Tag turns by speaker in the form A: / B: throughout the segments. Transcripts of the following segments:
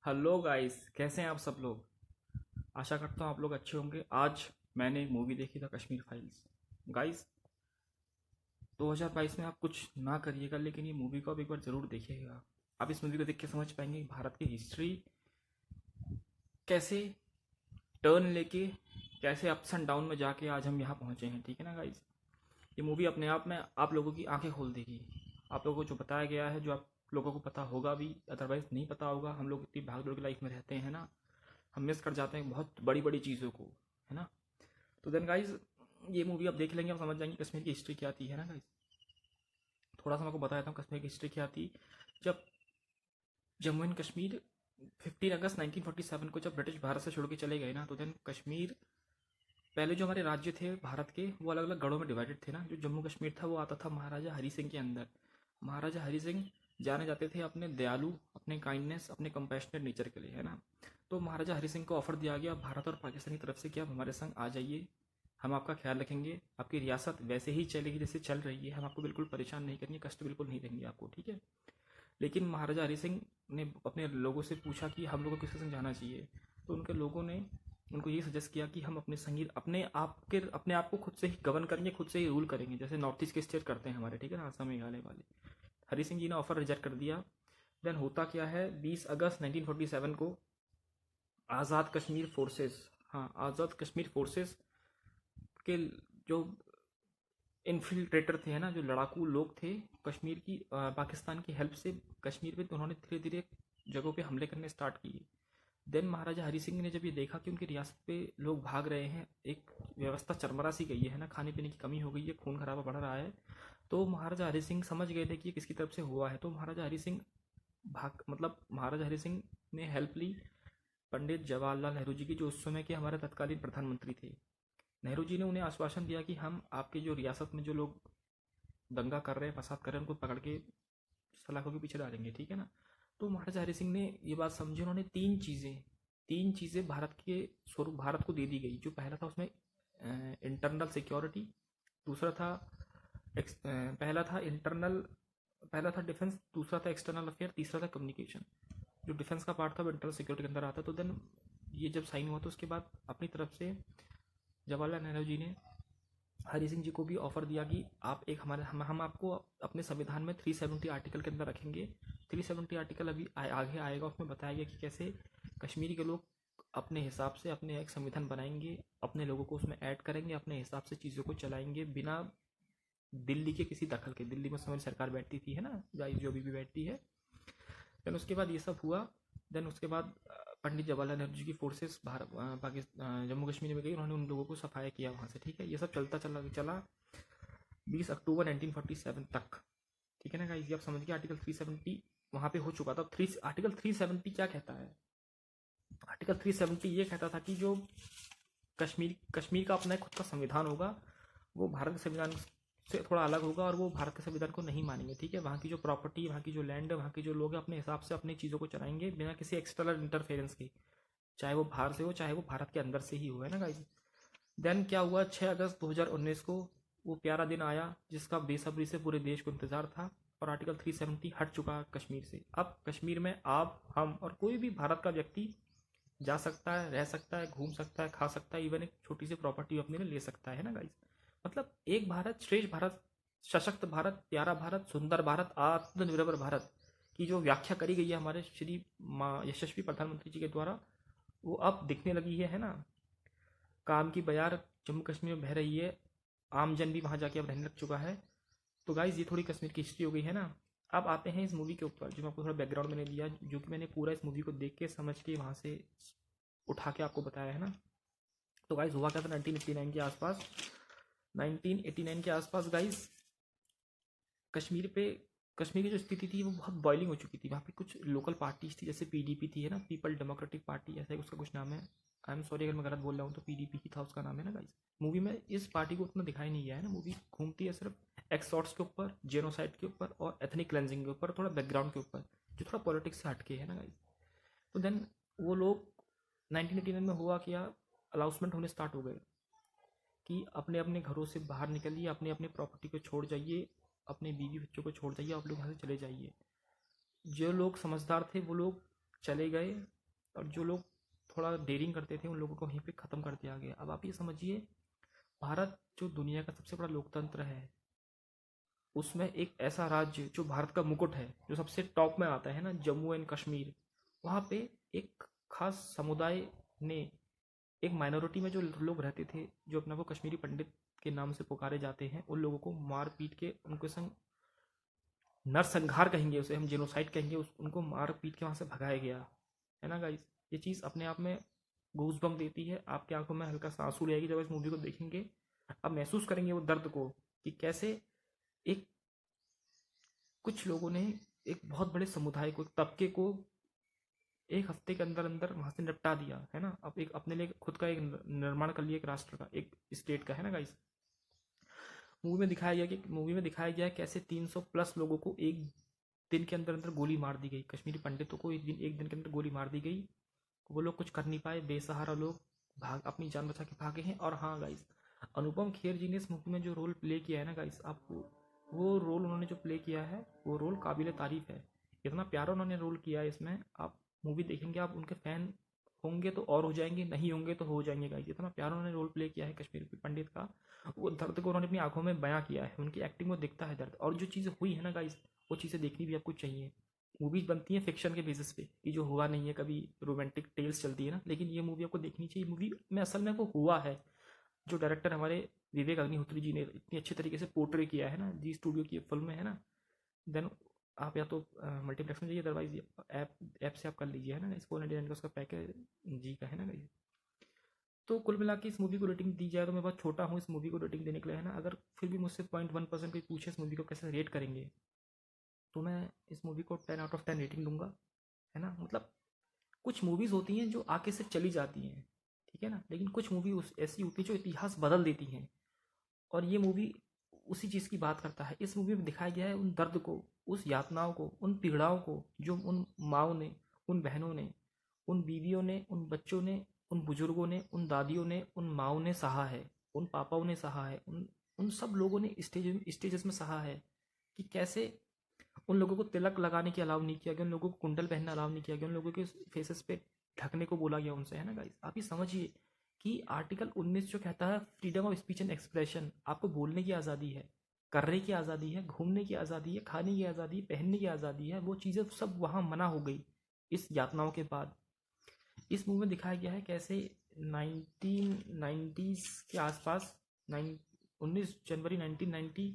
A: Hello guys, कैसे हैं आप सब लोग। आशा करता हूँ आप लोग अच्छे होंगे। आज मैंने एक मूवी देखी था, कश्मीर फाइल्स। गाइस, 2022 में आप कुछ ना करिएगा, लेकिन ये मूवी को आप एक बार ज़रूर देखिएगा। आप इस मूवी को देख के समझ पाएंगे कि भारत की हिस्ट्री कैसे टर्न लेके, कैसे अप्स एंड डाउन में जाके आज हम यहाँ पहुँचे हैं। ठीक है ना गाइस। ये मूवी अपने आप में आप लोगों की आंखें खोल देगी। आप लोगों को जो बताया गया है, जो आप लोगों को पता होगा भी, अदरवाइज नहीं पता होगा। हम लोग इतनी भाग दौड़ की लाइफ में रहते हैं ना, हम मिस कर जाते हैं बहुत बड़ी बड़ी चीज़ों को, है ना। तो देन गाइज, ये मूवी आप देख लेंगे, आप समझ जाएंगे कश्मीर की हिस्ट्री क्या थी, है ना गाइज। थोड़ा सा मैं आपको बता देता हूँ कश्मीर की हिस्ट्री क्या थी। जब जम्मू एंड कश्मीर 15 अगस्त 1947 को जब ब्रिटिश भारत से छोड़ के चले गए ना, तो देन कश्मीर, पहले जो हमारे राज्य थे भारत के, वो अलग अलग गढ़ों में डिवाइडेड थे ना। जो जम्मू कश्मीर था वो आता था महाराजा हरी सिंह के अंदर। महाराजा हरी सिंह जाने जाते थे अपने दयालु, अपने काइंडनेस, अपने कंपैशनेट नेचर के लिए, है ना। तो महाराजा हरी सिंह को ऑफर दिया गया भारत और पाकिस्तान की तरफ से कि आप हमारे संग आ जाइए, हम आपका ख्याल रखेंगे, आपकी रियासत वैसे ही चलेगी जैसे चल रही है, हम आपको बिल्कुल परेशान नहीं करेंगे, कष्ट बिल्कुल नहीं देंगे आपको, ठीक है। लेकिन महाराजा हरी सिंह ने अपने लोगों से पूछा कि हम लोगों को किसके संग जाना चाहिए। तो उनके लोगों ने उनको ये सजेस्ट किया कि हम अपने संगीत, अपने आप को खुद से ही गवर्न करेंगे, खुद से ही रूल करेंगे, जैसे नॉर्थ ईस्ट के स्टेट करते हैं हमारे, ठीक है ना, आसाम मेघालय वाले। हरी सिंह जी ने ऑफर रिजेक्ट कर दिया। देन होता क्या है, 20 अगस्त 1947 को आज़ाद कश्मीर फोर्सेस, हाँ, आज़ाद कश्मीर फोर्सेस के जो इन्फिल्ट्रेटर थे, है ना, जो लड़ाकू लोग थे कश्मीर की, पाकिस्तान की हेल्प से कश्मीर पे, तो उन्होंने धीरे धीरे जगहों पे हमले करने स्टार्ट किए। देन महाराजा हरी सिंह ने जब ये देखा कि उनकी रियासत पे लोग भाग रहे हैं, एक व्यवस्था चरमरा सी गई है ना, खाने पीने की कमी हो गई है, खून खराबा बढ़ रहा है, तो महाराजा हरी सिंह समझ गए थे कि ये किसकी तरफ से हुआ है। तो महाराजा हरी सिंह महाराजा हरी सिंह ने हेल्प ली पंडित जवाहरलाल नेहरू जी की, जो उस समय के हमारे तत्कालीन प्रधानमंत्री थे। नेहरू जी ने उन्हें आश्वासन दिया कि हम आपके जो रियासत में जो लोग दंगा कर रहे हैं, फसाद कर रहे हैं, उनको पकड़ के सलाखों के पीछे डालेंगे, ठीक है ना। तो महाराजा हरि सिंह ने ये बात समझी। उन्होंने तीन चीज़ें भारत को दे दी गई। जो पहला था उसमें इंटरनल सिक्योरिटी, दूसरा था पहला था डिफेंस, दूसरा था एक्सटर्नल अफेयर, तीसरा था कम्युनिकेशन। जो डिफेंस का पार्ट था वो इंटरनल सिक्योरिटी के अंदर आता। तो देन ये जब साइन हुआ, तो उसके बाद अपनी तरफ से जवाहरलाल नेहरू जी ने हरी सिंह जी को भी ऑफर दिया कि आप एक हमारे हम आपको अपने संविधान में 370 आर्टिकल के अंदर रखेंगे। 370 आर्टिकल अभी आगे आएगा, उसमें बताया गया कि कैसे कश्मीरी के लोग अपने हिसाब से अपने एक संविधान बनाएंगे, अपने लोगों को उसमें ऐड करेंगे, अपने हिसाब से चीज़ों को चलाएंगे, बिना दिल्ली के किसी दखल के। दिल्ली में समय सरकार बैठती थी, है ना, जो अभी भी बैठती है। देन उसके बाद ये सब हुआ। देन उसके बाद पंडित जवाहरलाल नेहरू जी की फोर्सेस पाकिस्तान जम्मू कश्मीर में गई, उन्होंने उन लोगों को सफाया किया वहाँ से, ठीक है। ये सब चलता चला चला 20 अक्टूबर 1947 तक, ठीक है ना गाइस। ये आप समझ गए, आर्टिकल 370 वहाँ पे हो चुका था। आर्टिकल 370 क्या कहता है। आर्टिकल 370 ये कहता था कि जो कश्मीर कश्मीर का अपना खुद का संविधान होगा, वो भारत के संविधान से थोड़ा अलग होगा, और वो भारत के संविधान को नहीं मानेंगे, ठीक है। वहाँ की जो प्रॉपर्टी, वहाँ की जो लैंड है, वहाँ के जो लोग हैं, अपने हिसाब से अपनी चीज़ों को चलाएंगे, बिना किसी एक्सटर्नल इंटरफेरेंस के, चाहे वो बाहर से हो, चाहे वो भारत के अंदर से ही हो, है ना गाइज। देन क्या हुआ, 6 अगस्त 2019 को वो प्यारा दिन आया जिसका बेसब्री से पूरे देश को इंतजार था, और आर्टिकल 370 हट चुका कश्मीर से। अब कश्मीर में आप, हम और कोई भी भारत का व्यक्ति जा सकता है, रह सकता है, घूम सकता है, खा सकता है, इवन एक छोटी सी प्रॉपर्टी अपने लिए ले सकता है ना गाइस। मतलब एक भारत श्रेष्ठ भारत, सशक्त भारत, प्यारा भारत, सुंदर भारत, आत्मनिर्भर भारत की जो व्याख्या करी गई है हमारे श्री यशस्वी प्रधानमंत्री जी के द्वारा, वो अब दिखने लगी है ना। काम की बयार जम्मू कश्मीर में बह रही है, आम जन भी वहाँ जाके अब रहने लग चुका है। तो गाइज, ये थोड़ी कश्मीर की हिस्ट्री हो गई है ना। अब आते हैं इस मूवी के ऊपर, जो मैं आपको थोड़ा बैकग्राउंड मैंने दिया, जो कि मैंने पूरा इस मूवी को देख के समझ के वहाँ से उठा के आपको बताया है ना। तो गाइज हुआ क्या था 1989 के आसपास, 1989 के आसपास गाइज, कश्मीर पे कश्मीर की जो स्थिति थी वो बहुत बॉइलिंग हो चुकी थी। वहाँ पे कुछ लोकल पार्टीज थी, जैसे पीडीपी थी, है ना, पीपल डेमोक्रेटिक पार्टी, ऐसा ही उसका कुछ नाम है। आई एम सॉरी अगर मैं गलत बोल रहा हूँ, तो पीडीपी ही था उसका नाम, है ना गाइज। मूवी में इस पार्टी को उतना दिखाई नहीं गया है ना। मूवी घूमती है सिर्फ एक्सॉर्ट्स के ऊपर, जेनोसाइड के ऊपर, और एथनिक क्लेंजिंग के ऊपर, थोड़ा बैकग्राउंड के ऊपर, जो थोड़ा पॉलिटिक्स से हटके है ना गाइज। तो देन वो लोग 1989 में हुआ क्या, अनाउंसमेंट होने स्टार्ट हो गए कि अपने अपने घरों से बाहर निकलिए, अपने अपने प्रॉपर्टी को छोड़ जाइए, अपने बीवी बच्चों को छोड़ जाइए, आप लोग यहाँ से चले जाइए। जो लोग समझदार थे वो लोग चले गए और जो लोग थोड़ा डेयरिंग करते थे उन लोगों को वहीं पे ख़त्म कर दिया गया। अब आप ये समझिए, भारत जो दुनिया का सबसे बड़ा लोकतंत्र है, उसमें एक ऐसा राज्य जो भारत का मुकुट है, जो सबसे टॉप में आता है ना, जम्मू एंड कश्मीर, वहाँ पे एक खास समुदाय ने, एक माइनॉरिटी में जो लोग रहते थे, जो अपने को कश्मीरी पंडित के नाम से पुकारे जाते हैं, उन लोगों को मार पीट के उनके संग नरसंहार कहेंगे उसे, हम जेनोसाइड कहेंगे उनको मार पीट के वहाँ से भगाया गया है ना गाइस। ये चीज़ अपने आप में गूजबम्प देती है, आपकी आंखों में हल्का सा आंसू आएगी जब इस मूवी को देखेंगे। आप महसूस करेंगे वो दर्द को, कि कैसे एक कुछ लोगों ने एक बहुत बड़े समुदाय को, एक तबके को एक हफ्ते के अंदर अंदर वहां से निपटा दिया है ना। अब एक अपने लिए खुद का एक निर्माण कर लिया, एक राष्ट्र का, एक स्टेट का, है ना गाइस। मूवी में दिखाया गया कैसे 300 प्लस लोगों को एक दिन के अंदर अंदर गोली मार दी गई, कश्मीरी पंडितों को एक दिन के अंदर गोली मार दी गई। वो लोग कुछ कर नहीं पाए, बेसहारा लोग भाग अपनी जान बचा के भागे हैं। और हाँ गाइस, अनुपम खेर जी ने इस मूवी में जो रोल प्ले किया है ना गाइस, आपको वो रोल उन्होंने जो प्ले किया है, वो रोल काबिल तारीफ है। इतना प्यारा उन्होंने रोल किया है इसमें, आप मूवी देखेंगे, आप उनके फैन होंगे तो और हो जाएंगे, नहीं होंगे तो हो जाएंगे गाइस। इतना प्यारा उन्होंने रोल प्ले किया है कश्मीर पंडित का, वो दर्द को उन्होंने अपनी आंखों में बयां किया है, उनकी एक्टिंग में दिखता है दर्द। और जो चीज़ें हुई है ना गाइस, वो चीज़ें देखनी भी आपको चाहिए। मूवीज बनती हैं फिक्शन के बेसिस पे, कि जो हुआ नहीं है, कभी रोमांटिक टेल्स चलती है ना, लेकिन ये मूवी आपको देखनी चाहिए। मूवी में असल में वो हुआ है, जो डायरेक्टर हमारे विवेक अग्निहोत्री जी ने इतनी अच्छे तरीके से पोर्ट्रे किया है ना, जी स्टूडियो की फिल्म में, है ना। देन आप या तो मल्टीप्लेक्स में जाइए, अदरवाइज ऐप ऐप से आप कर लीजिए, है ना। इसको 99 का उसका पैकेज जी का, है ना। तो कुल मिला के इस मूवी को रेटिंग दी जाए तो मैं बहुत छोटा हूँ इस मूवी को रेटिंग देने के लिए, है ना। अगर फिर भी मुझसे 0.1% कोई पूछे इस मूवी को कैसे रेट करेंगे, तो मैं इस मूवी को 10 out of 10 रेटिंग दूंगा, है ना। मतलब कुछ मूवीज़ होती हैं जो आके से चली जाती हैं, ठीक है ना, लेकिन कुछ मूवी उस ऐसी होती है जो इतिहास बदल देती हैं। और ये मूवी उसी चीज़ की बात करता है। इस मूवी में दिखाया गया है उन दर्द को, उस यातनाओं को, उन पीड़ाओं को, जो उन माँओं ने, उन बहनों ने, उन बीवियों ने, उन बच्चों ने, उन बुजुर्गों ने, उन दादियों ने, उन माँओं ने सहा है, उन पापाओं ने सहा है, उन उन सब लोगों ने स्टेजेस में सहा है, कि कैसे उन लोगों को तिलक लगाने की अलाउ नहीं किया गया, उन लोगों को कुंडल पहनना अलाउ नहीं किया गया, उन लोगों के फेसेस पे ढकने को बोला गया उनसे, है ना गाइस। आप ये समझिए कि आर्टिकल 19 जो कहता है freedom of speech and expression, आपको बोलने की आज़ादी है, करने की आज़ादी है, घूमने की आज़ादी है, खाने की आज़ादी, पहनने की आज़ादी है, वो चीज़ें सब वहाँ मना हो गई इस यातनाओं के बाद। इस मूवी में दिखाया गया है कैसे 1990s के आसपास, 19 जनवरी 1990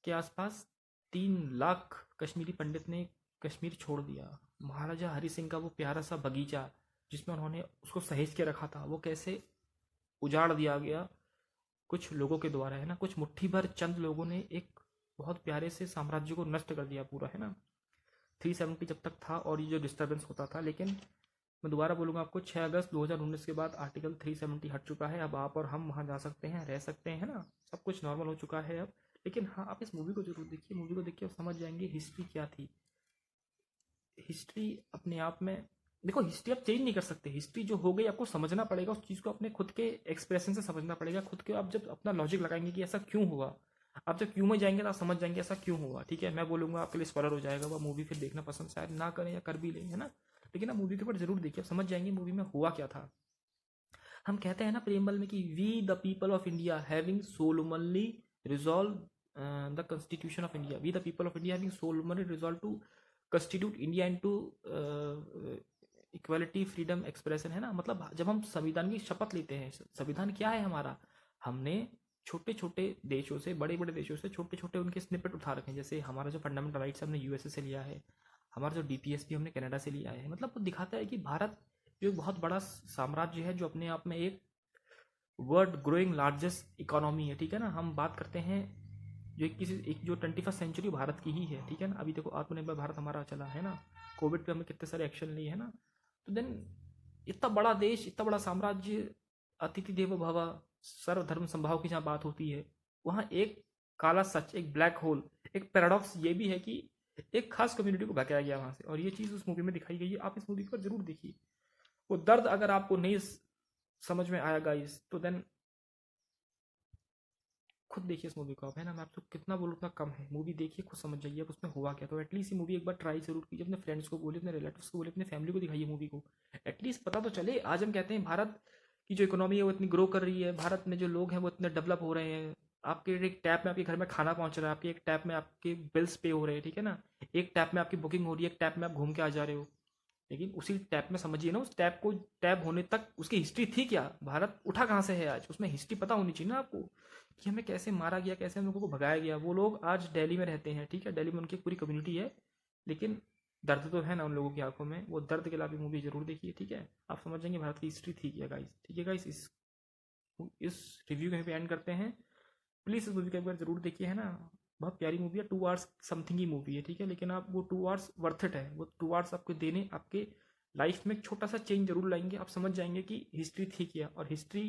A: के आसपास 3 लाख कश्मीरी पंडित ने कश्मीर छोड़ दिया। महाराजा हरि सिंह का वो प्यारा सा बगीचा, जिसमें उन्होंने उसको सहेज के रखा था, वो कैसे उजाड़ दिया गया कुछ लोगों के द्वारा, है ना। कुछ मुट्ठी भर चंद लोगों ने एक बहुत प्यारे से साम्राज्य को नष्ट कर दिया पूरा, है ना। 370 जब तक था और ये जो डिस्टर्बेंस होता था, लेकिन मैं दोबारा बोलूँगा आपको, 6 अगस्त 2019 के बाद आर्टिकल 370 हट चुका है। अब आप और हम वहाँ जा सकते हैं, रह सकते हैं, है ना। सब कुछ नॉर्मल हो चुका है अब। लेकिन हाँ, आप इस मूवी को जरूर देखिए, मूवी को देख के आप समझ जाएंगे हिस्ट्री क्या थी। हिस्ट्री अपने आप में, देखो, हिस्ट्री आप चेंज नहीं कर सकते, हिस्ट्री जो हो गई आपको समझना पड़ेगा, उस चीज़ को अपने खुद के एक्सप्रेशन से समझना पड़ेगा, खुद के आप जब अपना लॉजिक लगाएंगे कि ऐसा क्यों हुआ, आप जब क्यों में जाएंगे तो आप समझ जाएंगे ऐसा क्यों हुआ, ठीक है। मैं बोलूँगा आपके लिए स्पॉइलर हो जाएगा, वो मूवी फिर देखना पसंद शायद ना करें या कर भी लें, है ना। लेकिन आप मूवी के ऊपर जरूर देखिए, आप समझ जाएंगे मूवी में हुआ क्या था। हम कहते हैं ना प्रेमबल में कि we the people of India having solemnly resolve the constitution of India, we the people of India having solemnly resolve to constitute India into equality freedom expression, है ना। मतलब जब हम संविधान की शपथ लेते हैं, संविधान क्या है हमारा, हमने छोटे छोटे देशों से, बड़े बड़े देशों से छोटे छोटे उनके स्निपेट उठा रखे हैं। जैसे हमारा जो फंडामेंटल राइट्स हमने यूएसए से लिया है, हमारा जो डीपीएस भी हमने कनाडा से लिया है। मतलब वो दिखाता है कि भारत जो एक बहुत बड़ा साम्राज्य है, जो अपने आप में एक वर्ल्ड ग्रोइंग लार्जेस्ट इकोनॉमी है, ठीक है ना। हम बात करते हैं जो एक जो 21st सेंचुरी भारत की ही है, ठीक है ना। अभी देखो आत्मनिर्भर भारत हमारा चला है ना, कोविड पे हमने कितने सारे एक्शन लिए, है ना। तो देन इतना बड़ा देश, इतना बड़ा साम्राज्य, अतिथि देवो भव, सर्वधर्म संभाव की जहाँ बात होती है, वहाँ एक काला सच, एक ब्लैक होल, एक पैराडॉक्स ये भी है कि एक खास कम्युनिटी को भगाया गया वहाँ से, और ये चीज़ उस मूवी में दिखाई गई है। आप इस मूवी को जरूर देखिए। वो दर्द अगर आपको नहीं समझ में आया गाइस, तो देन खुद देखिए इस मूवी को आप, है ना, मैं आपको कितना बोलूँ उतना कम है। मूवी देखिए, खुद समझ जाइए आप उसमें हुआ क्या। तो एटलीस्ट ये मूवी एक बार ट्राई जरूर कीजिए, अपने फ्रेंड्स को बोलिए, अपने रिलेटिव्स को बोलिए, अपने फैमिली को दिखाइए मूवी को, एटलीस्ट पता तो चले। आज हम कहते हैं भारत की जो इकोनॉमी है वो इतनी ग्रो कर रही है, भारत में जो लोग हैं वो इतने डेवलप हो रहे हैं, आपके एक टैप में आपके घर में खाना पहुंच रहा है, आपके एक टैप में आपके बिल्स पे हो रहे हैं, ठीक है ना, एक टैप में आपकी बुकिंग हो रही है, एक टैप में आप घूम के आ जा रहे हो। लेकिन उसी टैप में समझिए ना, उस टैप को टैप होने तक उसकी हिस्ट्री थी क्या, भारत उठा कहाँ से है आज, उसमें हिस्ट्री पता होनी चाहिए ना आपको, कि हमें कैसे मारा गया, कैसे हम लोगों को भगाया गया। वो लोग आज दिल्ली में रहते हैं, ठीक है, दिल्ली में उनकी एक पूरी कम्युनिटी है, लेकिन दर्द तो है ना उन लोगों की आंखों में, वो दर्द के अलावा मूवी जरूर देखिए, ठीक है, आप समझ जाएंगे भारत की हिस्ट्री थी क्या गाइस। ठीक है गाइस, इस रिव्यू कहीं पे एंड करते हैं। प्लीज़ इस मूवी को एक बार जरूर देखिए, है ना, बहुत प्यारी मूवी है, 2 आवर्स समथिंग ही मूवी है, ठीक है, लेकिन आप वो 2 आवर्स वर्थ इट है, वो 2 आवर्स आपको देने आपके लाइफ में एक छोटा सा चेंज जरूर लाएंगे। आप समझ जाएंगे कि हिस्ट्री थी क्या, और हिस्ट्री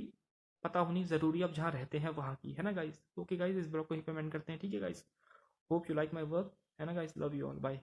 A: पता होनी जरूरी है, आप जहाँ रहते हैं वहाँ की, है ना गाइस। ओके गाइस, इस ब्लॉग को ही कमेंट करते हैं, ठीक है guys. Hope you like my work, है ना guys, love you all, bye.